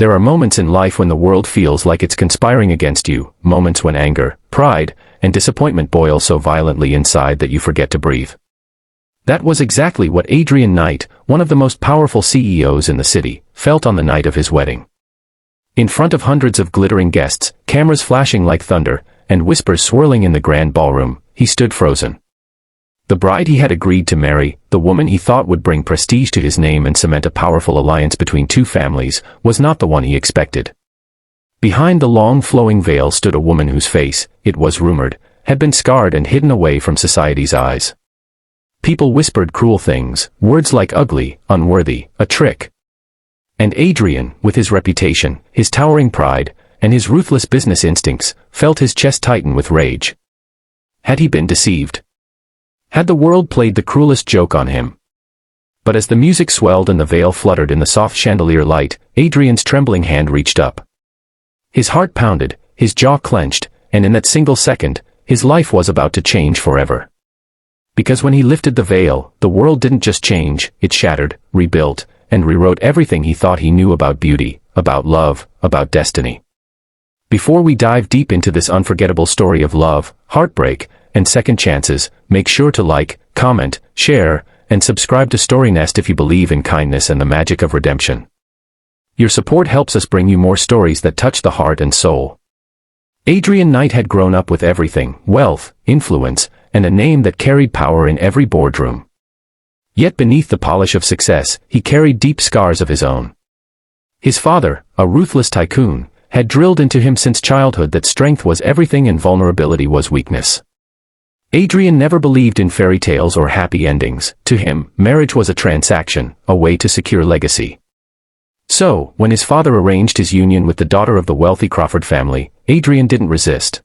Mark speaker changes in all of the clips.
Speaker 1: There are moments in life when the world feels like it's conspiring against you, moments when anger, pride, and disappointment boil so violently inside that you forget to breathe. That was exactly what Adrian Knight, one of the most powerful CEOs in the city, felt on the night of his wedding. In front of hundreds of glittering guests, cameras flashing like thunder, and whispers swirling in the grand ballroom, he stood frozen. The bride he had agreed to marry, the woman he thought would bring prestige to his name and cement a powerful alliance between two families, was not the one he expected. Behind the long flowing veil stood a woman whose face, it was rumored, had been scarred and hidden away from society's eyes. People whispered cruel things, words like ugly, unworthy, a trick. And Adrian, with his reputation, his towering pride, and his ruthless business instincts, felt his chest tighten with rage. Had he been deceived? Had the world played the cruelest joke on him? But as the music swelled and the veil fluttered in the soft chandelier light, Adrian's trembling hand reached up. His heart pounded, his jaw clenched, and in that single second, his life was about to change forever. Because when he lifted the veil, the world didn't just change, it shattered, rebuilt, and rewrote everything he thought he knew about beauty, about love, about destiny. Before we dive deep into this unforgettable story of love, heartbreak, and second chances, make sure to like, comment, share, and subscribe to StoryNest if you believe in kindness and the magic of redemption. Your support helps us bring you more stories that touch the heart and soul. Adrian Knight had grown up with everything, wealth, influence, and a name that carried power in every boardroom. Yet beneath the polish of success, he carried deep scars of his own. His father, a ruthless tycoon, had drilled into him since childhood that strength was everything and vulnerability was weakness. Adrian never believed in fairy tales or happy endings. To him, marriage was a transaction, a way to secure legacy. So, when his father arranged his union with the daughter of the wealthy Crawford family, Adrian didn't resist.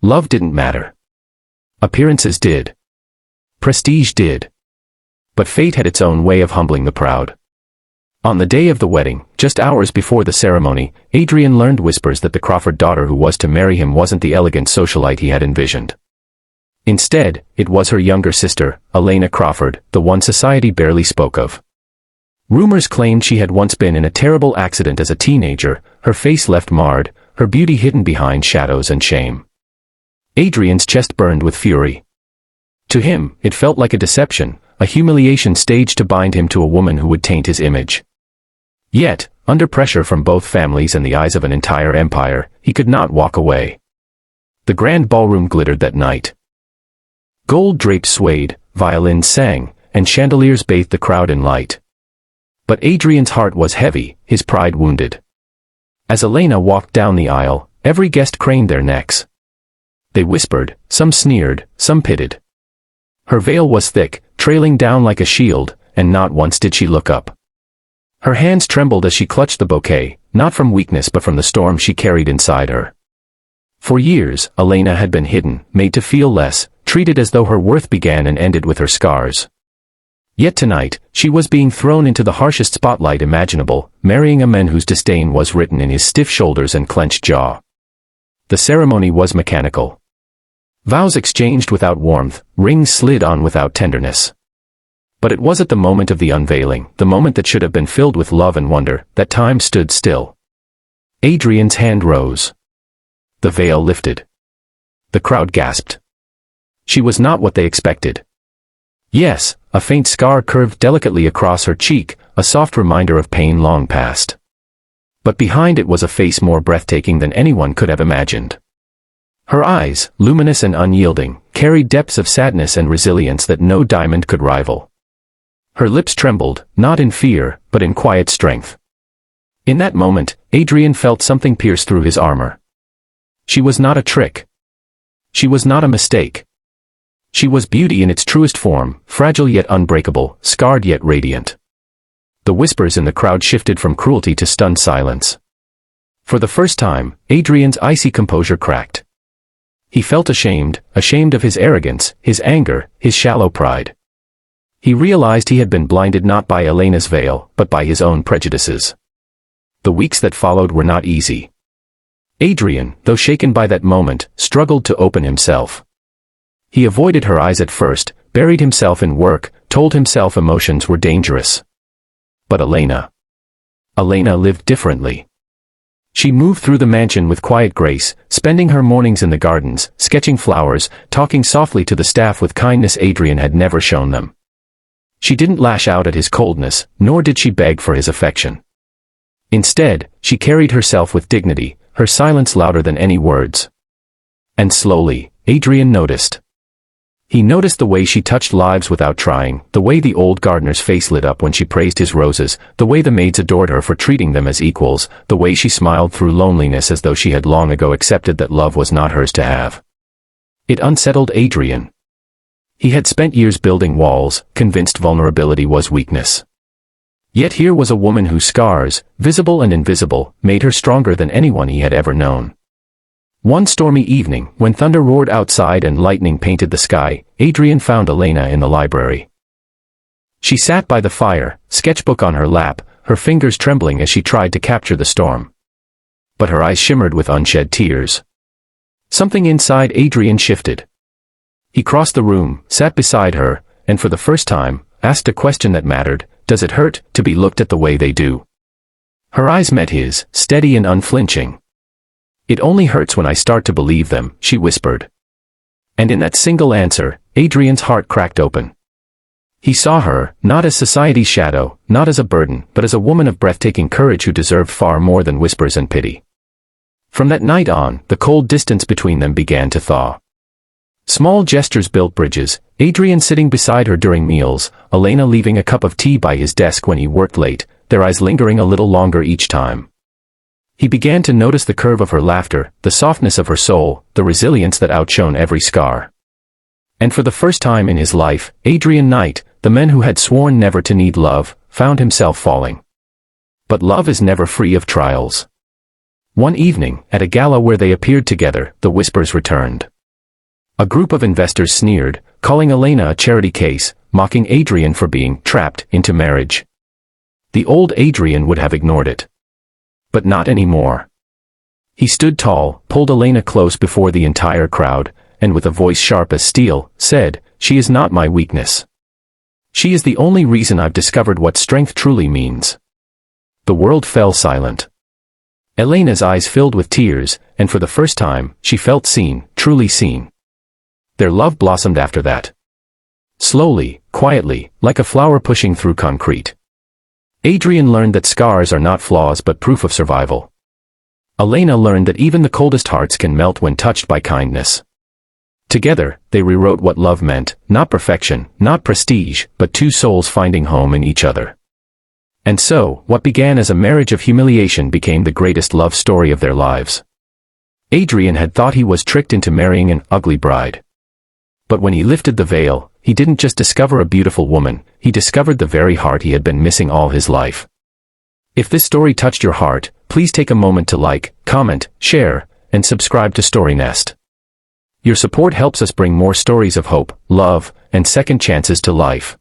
Speaker 1: Love didn't matter. Appearances did. Prestige did. But fate had its own way of humbling the proud. On the day of the wedding, just hours before the ceremony, Adrian learned whispers that the Crawford daughter who was to marry him wasn't the elegant socialite he had envisioned. Instead, it was her younger sister, Elena Crawford, the one society barely spoke of. Rumors claimed she had once been in a terrible accident as a teenager, her face left marred, her beauty hidden behind shadows and shame. Adrian's chest burned with fury. To him, it felt like a deception, a humiliation staged to bind him to a woman who would taint his image. Yet, under pressure from both families and the eyes of an entire empire, he could not walk away. The grand ballroom glittered that night. Gold drapes swayed, violins sang, and chandeliers bathed the crowd in light. But Adrian's heart was heavy, his pride wounded. As Elena walked down the aisle, every guest craned their necks. They whispered, some sneered, some pitied. Her veil was thick, trailing down like a shield, and not once did she look up. Her hands trembled as she clutched the bouquet, not from weakness but from the storm she carried inside her. For years, Elena had been hidden, made to feel less, treated as though her worth began and ended with her scars. Yet tonight, she was being thrown into the harshest spotlight imaginable, marrying a man whose disdain was written in his stiff shoulders and clenched jaw. The ceremony was mechanical. Vows exchanged without warmth, rings slid on without tenderness. But it was at the moment of the unveiling, the moment that should have been filled with love and wonder, that time stood still. Adrian's hand rose. The veil lifted. The crowd gasped. She was not what they expected. Yes, a faint scar curved delicately across her cheek, a soft reminder of pain long past. But behind it was a face more breathtaking than anyone could have imagined. Her eyes, luminous and unyielding, carried depths of sadness and resilience that no diamond could rival. Her lips trembled, not in fear, but in quiet strength. In that moment, Adrian felt something pierce through his armor. She was not a trick. She was not a mistake. She was beauty in its truest form, fragile yet unbreakable, scarred yet radiant. The whispers in the crowd shifted from cruelty to stunned silence. For the first time, Adrian's icy composure cracked. He felt ashamed of his arrogance, his anger, his shallow pride. He realized he had been blinded not by Elena's veil, but by his own prejudices. The weeks that followed were not easy. Adrian, though shaken by that moment, struggled to open himself. He avoided her eyes at first, buried himself in work, told himself emotions were dangerous. But Elena. Elena lived differently. She moved through the mansion with quiet grace, spending her mornings in the gardens, sketching flowers, talking softly to the staff with kindness Adrian had never shown them. She didn't lash out at his coldness, nor did she beg for his affection. Instead, she carried herself with dignity, her silence louder than any words. And slowly, Adrian noticed. He noticed the way she touched lives without trying, the way the old gardener's face lit up when she praised his roses, the way the maids adored her for treating them as equals, the way she smiled through loneliness as though she had long ago accepted that love was not hers to have. It unsettled Adrian. He had spent years building walls, convinced vulnerability was weakness. Yet here was a woman whose scars, visible and invisible, made her stronger than anyone he had ever known. One stormy evening, when thunder roared outside and lightning painted the sky, Adrian found Elena in the library. She sat by the fire, sketchbook on her lap, her fingers trembling as she tried to capture the storm. But her eyes shimmered with unshed tears. Something inside Adrian shifted. He crossed the room, sat beside her, and for the first time, asked a question that mattered: does it hurt to be looked at the way they do? Her eyes met his, steady and unflinching. It only hurts when I start to believe them, she whispered. And in that single answer, Adrian's heart cracked open. He saw her, not as society's shadow, not as a burden, but as a woman of breathtaking courage who deserved far more than whispers and pity. From that night on, the cold distance between them began to thaw. Small gestures built bridges, Adrian sitting beside her during meals, Elena leaving a cup of tea by his desk when he worked late, their eyes lingering a little longer each time. He began to notice the curve of her laughter, the softness of her soul, the resilience that outshone every scar. And for the first time in his life, Adrian Knight, the man who had sworn never to need love, found himself falling. But love is never free of trials. One evening, at a gala where they appeared together, the whispers returned. A group of investors sneered, calling Elena a charity case, mocking Adrian for being trapped into marriage. The old Adrian would have ignored it. But not anymore. He stood tall, pulled Elena close before the entire crowd, and with a voice sharp as steel, said, "She is not my weakness. She is the only reason I've discovered what strength truly means." The world fell silent. Elena's eyes filled with tears, and for the first time, she felt seen, truly seen. Their love blossomed after that. Slowly, quietly, like a flower pushing through concrete. Adrian learned that scars are not flaws but proof of survival. Elena learned that even the coldest hearts can melt when touched by kindness. Together, they rewrote what love meant, not perfection, not prestige, but two souls finding home in each other. And so, what began as a marriage of humiliation became the greatest love story of their lives. Adrian had thought he was tricked into marrying an ugly bride. But when he lifted the veil, he didn't just discover a beautiful woman, he discovered the very heart he had been missing all his life. If this story touched your heart, please take a moment to like, comment, share, and subscribe to StoryNest. Your support helps us bring more stories of hope, love, and second chances to life.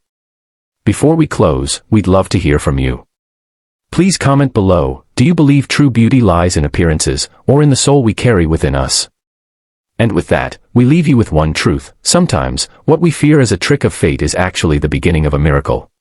Speaker 1: Before we close, we'd love to hear from you. Please comment below, do you believe true beauty lies in appearances, or in the soul we carry within us? And with that, we leave you with one truth: sometimes, what we fear as a trick of fate is actually the beginning of a miracle.